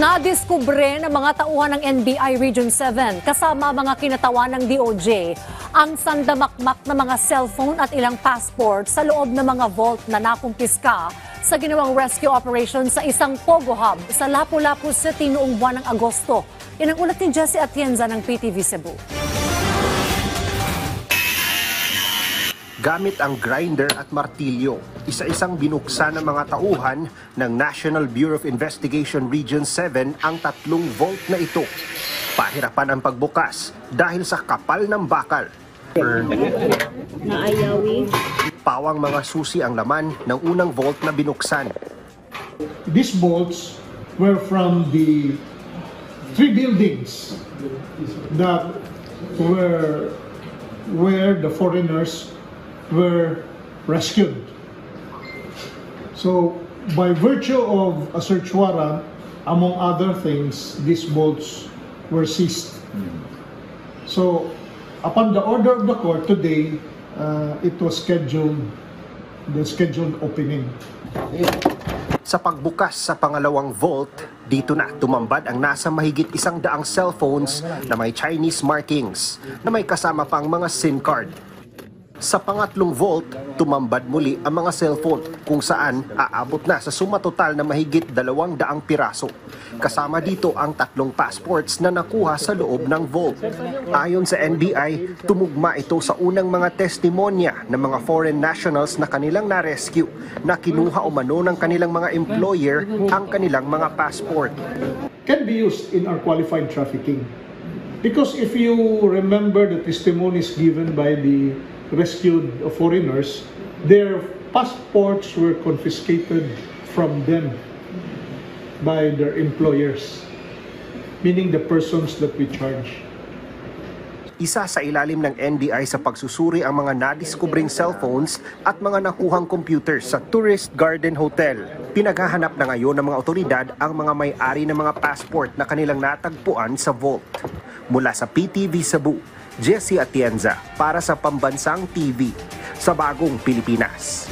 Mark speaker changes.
Speaker 1: Nadiskubre ng mga tauhan ng NBI Region 7 kasama mga kinatawan ng DOJ ang sandamakmak na mga cellphone at ilang passport sa loob ng mga vault na nakumpiska sa ginawang rescue operation sa isang Pogo Hub sa Lapu-Lapu City noong buwan ng Agosto. Yan ang ulat ni Jessie Atienza ng PTV Cebu.
Speaker 2: Gamit ang grinder at martilyo, isa-isang binuksan ng mga tauhan ng National Bureau of Investigation Region 7 ang 3 vault na ito. Pahirapan ang pagbukas dahil sa kapal ng bakal.
Speaker 3: Naayawi.
Speaker 2: Pawang mga susi ang laman ng unang vault na binuksan.
Speaker 4: These bolts were from the 3 buildings that were where the foreigners were rescued. So, by virtue of a search warrant, among other things, these bolts were seized. So, upon the order of the court today, it was the scheduled opening.
Speaker 2: Sa pagbukas sa pangalawang vault, dito na tumambad ang nasa mahigit 100 cellphones na may Chinese markings na may kasama pang mga SIM card. Sa pangatlong vault, tumambad muli ang mga cellphone kung saan aabot na sa sumatotal na mahigit 200 piraso. Kasama dito ang 3 passports na nakuha sa loob ng vault. Ayon sa NBI, tumugma ito sa unang mga testimonya ng mga foreign nationals na kanilang na-rescue na kinuha umano ng kanilang mga employer ang kanilang mga passport.
Speaker 4: Can be used in our qualified trafficking. Because if you remember the testimonies given by the rescued foreigners, their passports were confiscated from them by their employers, meaning the persons that we charge.
Speaker 2: Isa sa ilalim ng NBI sa pagsusuri ang mga nadiskubring cellphones at mga nakuhang computers sa Tourist Garden Hotel. Pinaghahanap na ngayon ng mga otoridad ang mga may-ari ng mga passport na kanilang natagpuan sa vault. Mula sa PTV Cebu, Jessie Atienza para sa Pambansang TV sa Bagong Pilipinas.